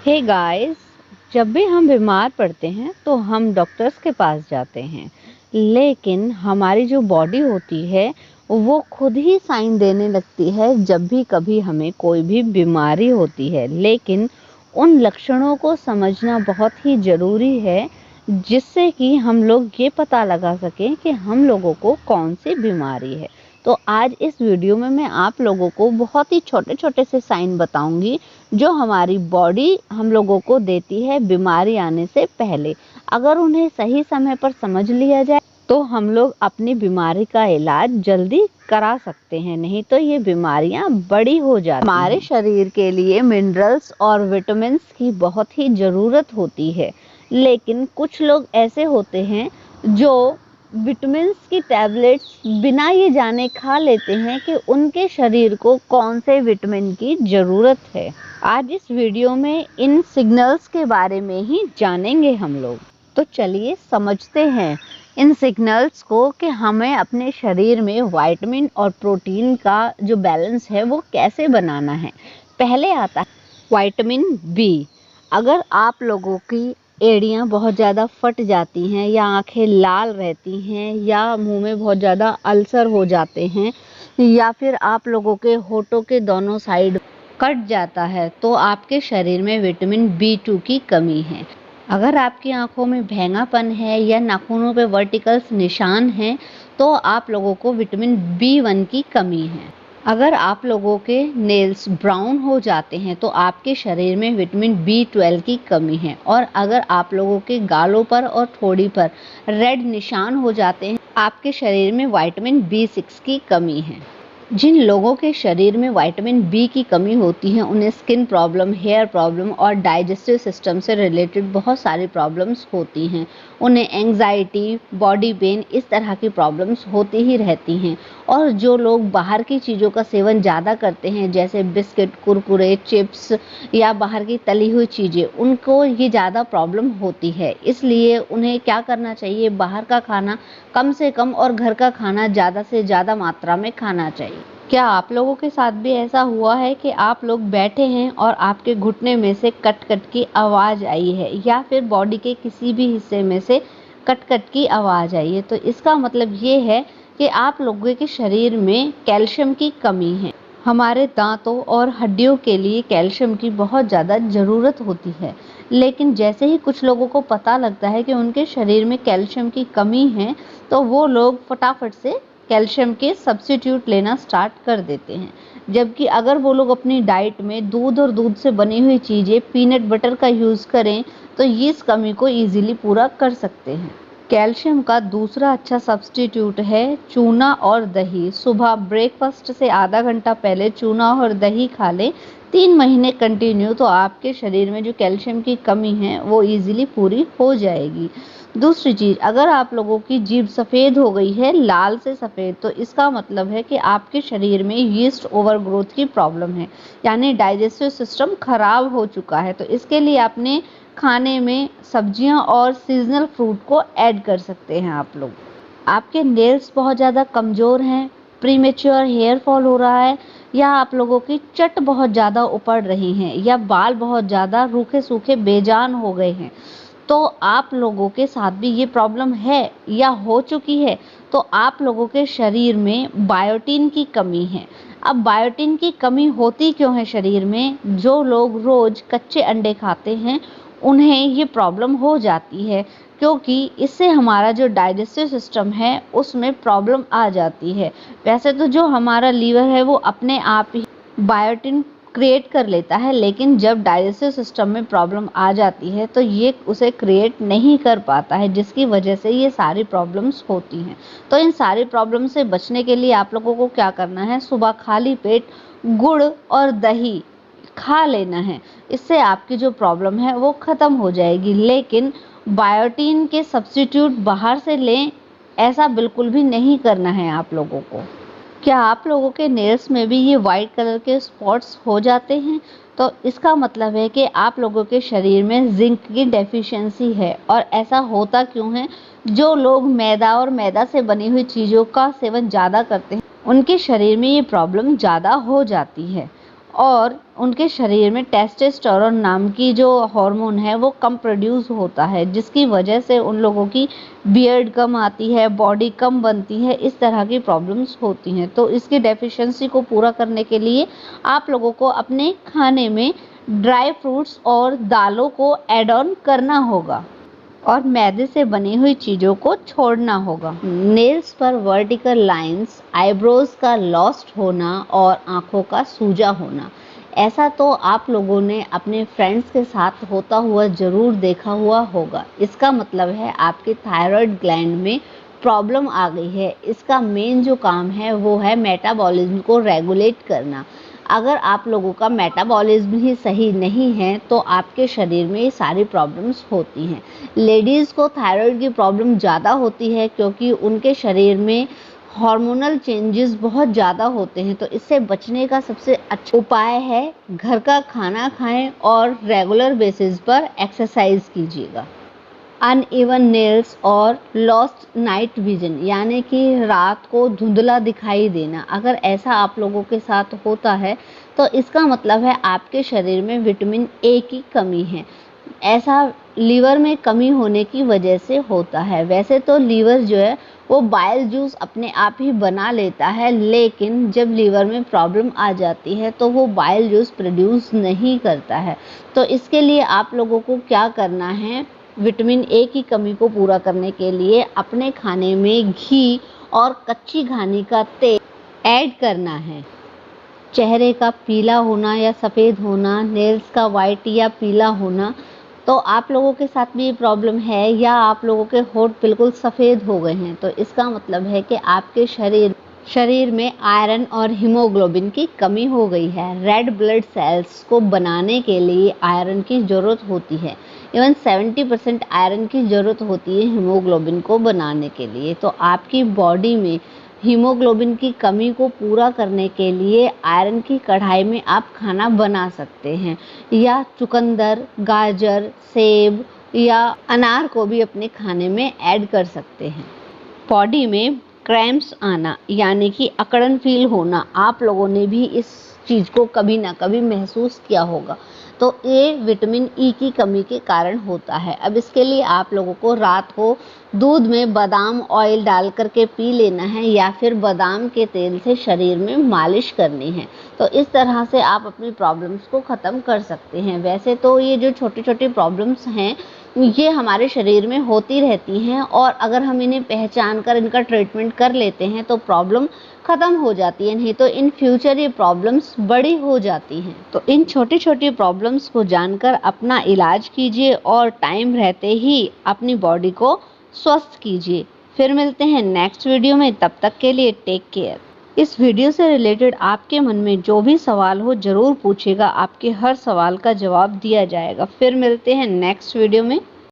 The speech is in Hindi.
हे गाइस, जब भी हम बीमार पड़ते हैं तो हम डॉक्टर्स के पास जाते हैं, लेकिन हमारी जो बॉडी होती है वो खुद ही साइन देने लगती है जब भी कभी हमें कोई भी बीमारी होती है। लेकिन उन लक्षणों को समझना बहुत ही ज़रूरी है, जिससे कि हम लोग ये पता लगा सकें कि हम लोगों को कौन सी बीमारी है। तो आज इस वीडियो में मैं आप लोगों को बहुत ही छोटे-छोटे से साइन बताऊंगी जो हमारी बॉडी हम लोगों को देती है बीमारी आने से पहले। अगर उन्हें सही समय पर समझ लिया जाए तो हम लोग अपनी बीमारी का इलाज जल्दी करा सकते हैं, नहीं तो ये बीमारियां बड़ी हो जाती हैं। हमारे शरीर के लिए मिनरल्स और विटामिन्स की बहुत ही ज़रूरत होती है, लेकिन कुछ लोग ऐसे होते हैं जो विटामिन्स की टैबलेट्स बिना ये जाने खा लेते हैं कि उनके शरीर को कौन से विटामिन की ज़रूरत है। आज इस वीडियो में इन सिग्नल्स के बारे में ही जानेंगे हम लोग। तो चलिए समझते हैं इन सिग्नल्स को कि हमें अपने शरीर में विटामिन और प्रोटीन का जो बैलेंस है वो कैसे बनाना है। पहले आता है विटामिन बी। अगर आप लोगों की एड़ियाँ बहुत ज़्यादा फट जाती हैं या आंखें लाल रहती हैं या मुंह में बहुत ज़्यादा अल्सर हो जाते हैं या फिर आप लोगों के होठों के दोनों साइड कट जाता है, तो आपके शरीर में विटामिन बी2 की कमी है। अगर आपकी आंखों में भेंगापन है या नाखूनों पे वर्टिकल्स निशान हैं, तो आप लोगों को विटामिन बी1 की कमी है। अगर आप लोगों के नेल्स ब्राउन हो जाते हैं तो आपके शरीर में विटामिन बी12 की कमी है। और अगर आप लोगों के गालों पर और ठोड़ी पर रेड निशान हो जाते हैं, आपके शरीर में विटामिन बी6 की कमी है। जिन लोगों के शरीर में विटामिन बी की कमी होती है उन्हें स्किन प्रॉब्लम, हेयर प्रॉब्लम और डाइजेस्टिव सिस्टम से रिलेटेड बहुत सारी प्रॉब्लम्स होती हैं। उन्हें एंग्जाइटी, बॉडी पेन, इस तरह की प्रॉब्लम्स होती ही रहती हैं। और जो लोग बाहर की चीज़ों का सेवन ज़्यादा करते हैं, जैसे बिस्किट, कुरकुरे, चिप्स या बाहर की तली हुई चीज़ें, उनको ये ज़्यादा प्रॉब्लम होती है। इसलिए उन्हें क्या करना चाहिए, बाहर का खाना कम से कम और घर का खाना ज़्यादा से ज़्यादा मात्रा में खाना चाहिए। क्या आप लोगों के साथ भी ऐसा हुआ है कि आप लोग बैठे हैं और आपके घुटने में से कट कट की आवाज़ आई है या फिर बॉडी के किसी भी हिस्से में से कट कट की आवाज़ आई है? तो इसका मतलब ये है कि आप लोगों के शरीर में कैल्शियम की कमी है। हमारे दांतों और हड्डियों के लिए कैल्शियम की बहुत ज़्यादा ज़रूरत होती है, लेकिन जैसे ही कुछ लोगों को पता लगता है कि उनके शरीर में कैल्शियम की कमी है, तो वो लोग फटाफट से कैल्शियम के सब्स्टिट्यूट लेना स्टार्ट कर देते हैं। जबकि अगर वो लोग अपनी डाइट में दूध और दूध से बनी हुई चीज़ें, पीनट बटर का यूज़ करें, तो ये इस कमी को ईज़िली पूरा कर सकते हैं। कैल्शियम का दूसरा अच्छा सब्स्टिट्यूट है चूना और दही। सुबह ब्रेकफास्ट से आधा घंटा पहले चूना और दही खा लें 3 महीने कंटिन्यू, तो आपके शरीर में जो कैल्शियम की कमी है वो ईज़िली पूरी हो जाएगी। दूसरी चीज़, अगर आप लोगों की जीभ सफ़ेद हो गई है, लाल से सफ़ेद, तो इसका मतलब है कि आपके शरीर में यीस्ट ओवरग्रोथ की प्रॉब्लम है, यानी डाइजेस्टिव सिस्टम खराब हो चुका है। तो इसके लिए अपने खाने में सब्जियां और सीजनल फ्रूट को ऐड कर सकते हैं आप लोग। आपके नेल्स बहुत ज़्यादा कमज़ोर हैं, प्रीमेच्योर हेयर फॉल हो रहा है, या आप लोगों की चट बहुत ज़्यादा उपड़ रही हैं, या बाल बहुत ज़्यादा रूखे सूखे बेजान हो गए हैं, तो आप लोगों के साथ भी ये प्रॉब्लम है या हो चुकी है, तो आप लोगों के शरीर में बायोटीन की कमी है। अब बायोटीन की कमी होती क्यों है शरीर में? जो लोग रोज़ कच्चे अंडे खाते हैं उन्हें ये प्रॉब्लम हो जाती है, क्योंकि इससे हमारा जो डाइजेस्टिव सिस्टम है उसमें प्रॉब्लम आ जाती है। वैसे तो जो हमारा लीवर है वो अपने आप ही बायोटीन क्रिएट कर लेता है, लेकिन जब डाइजेस्टिव सिस्टम में प्रॉब्लम आ जाती है तो ये उसे क्रिएट नहीं कर पाता है, जिसकी वजह से ये सारी प्रॉब्लम्स होती हैं। तो इन सारी प्रॉब्लम से बचने के लिए आप लोगों को क्या करना है, सुबह खाली पेट गुड़ और दही खा लेना है। इससे आपकी जो प्रॉब्लम है वो ख़त्म हो जाएगी। लेकिन बायोटीन के सब्स्टिट्यूट बाहर से लें, ऐसा बिल्कुल भी नहीं करना है आप लोगों को। क्या आप लोगों के नेल्स में भी ये वाइट कलर के स्पॉट्स हो जाते हैं? तो इसका मतलब है कि आप लोगों के शरीर में जिंक की डेफिशिएंसी है। और ऐसा होता क्यों है? जो लोग मैदा और मैदा से बनी हुई चीज़ों का सेवन ज़्यादा करते हैं, उनके शरीर में ये प्रॉब्लम ज़्यादा हो जाती है। और उनके शरीर में टेस्टोस्टेरोन नाम की जो हार्मोन है वो कम प्रोड्यूस होता है, जिसकी वजह से उन लोगों की बियर्ड कम आती है, बॉडी कम बनती है, इस तरह की प्रॉब्लम्स होती हैं। तो इसकी डेफिशिएंसी को पूरा करने के लिए आप लोगों को अपने खाने में ड्राई फ्रूट्स और दालों को ऐड ऑन करना होगा और मैदे से बनी हुई चीज़ों को छोड़ना होगा। नेल्स पर वर्टिकल लाइंस, आईब्रोज का लॉस्ट होना और आंखों का सूजा होना, ऐसा तो आप लोगों ने अपने फ्रेंड्स के साथ होता हुआ ज़रूर देखा हुआ होगा। इसका मतलब है आपके थायराइड ग्लैंड में प्रॉब्लम आ गई है। इसका मेन जो काम है वो है मेटाबॉलिज्म को रेगुलेट करना। अगर आप लोगों का मेटाबॉलिज्म ही सही नहीं है तो आपके शरीर में ये सारी प्रॉब्लम्स होती हैं। लेडीज़ को थायराइड की प्रॉब्लम ज़्यादा होती है क्योंकि उनके शरीर में हार्मोनल चेंजेस बहुत ज़्यादा होते हैं। तो इससे बचने का सबसे अच्छा उपाय है घर का खाना खाएं और रेगुलर बेसिस पर एक्सरसाइज कीजिएगा। अनइवन नेल्स और लॉस्ट नाइट विजन, यानी कि रात को धुंधला दिखाई देना, अगर ऐसा आप लोगों के साथ होता है तो इसका मतलब है आपके शरीर में विटामिन ए की कमी है। ऐसा लीवर में कमी होने की वजह से होता है। वैसे तो लीवर जो है वो बाइल जूस अपने आप ही बना लेता है, लेकिन जब लीवर में प्रॉब्लम आ जाती है तो वो बाइल जूस प्रोड्यूस नहीं करता है। तो इसके लिए आप लोगों को क्या करना है, विटामिन ए की कमी को पूरा करने के लिए अपने खाने में घी और कच्ची घानी का तेल ऐड करना है। चेहरे का पीला होना या सफ़ेद होना, नेल्स का वाइट या पीला होना, तो आप लोगों के साथ भी ये प्रॉब्लम है या आप लोगों के होंठ बिल्कुल सफ़ेद हो गए हैं तो इसका मतलब है कि आपके शरीर में आयरन और हीमोग्लोबिन की कमी हो गई है। रेड ब्लड सेल्स को बनाने के लिए आयरन की ज़रूरत होती है। इवन 70% आयरन की ज़रूरत होती है हीमोग्लोबिन को बनाने के लिए। तो आपकी बॉडी में हीमोग्लोबिन की कमी को पूरा करने के लिए आयरन की कढ़ाई में आप खाना बना सकते हैं, या चुकंदर, गाजर, सेब या अनार को भी अपने खाने में ऐड कर सकते हैं। बॉडी में क्रैम्प्स आना यानी कि अकड़न फील होना, आप लोगों ने भी इस चीज़ को कभी ना कभी महसूस किया होगा। तो ये विटामिन ई की कमी के कारण होता है। अब इसके लिए आप लोगों को रात को दूध में बादाम ऑयल डाल करके पी लेना है या फिर बादाम के तेल से शरीर में मालिश करनी है। तो इस तरह से आप अपनी प्रॉब्लम्स को ख़त्म कर सकते हैं। वैसे तो ये जो छोटी छोटी प्रॉब्लम्स हैं ये हमारे शरीर में होती रहती हैं और अगर हम इन्हें पहचान कर इनका ट्रीटमेंट कर लेते हैं तो प्रॉब्लम ख़त्म हो जाती है, नहीं तो इन फ्यूचर ये प्रॉब्लम्स बड़ी हो जाती हैं। तो इन छोटी छोटी प्रॉब्लम्स को जानकर अपना इलाज कीजिए और टाइम रहते ही अपनी बॉडी को स्वस्थ कीजिए। फिर मिलते हैं नेक्स्ट वीडियो में, तब तक के लिए टेक केयर। इस वीडियो से रिलेटेड आपके मन में जो भी सवाल हो ज़रूर पूछेगा, आपके हर सवाल का जवाब दिया जाएगा। फिर मिलते हैं नेक्स्ट वीडियो में।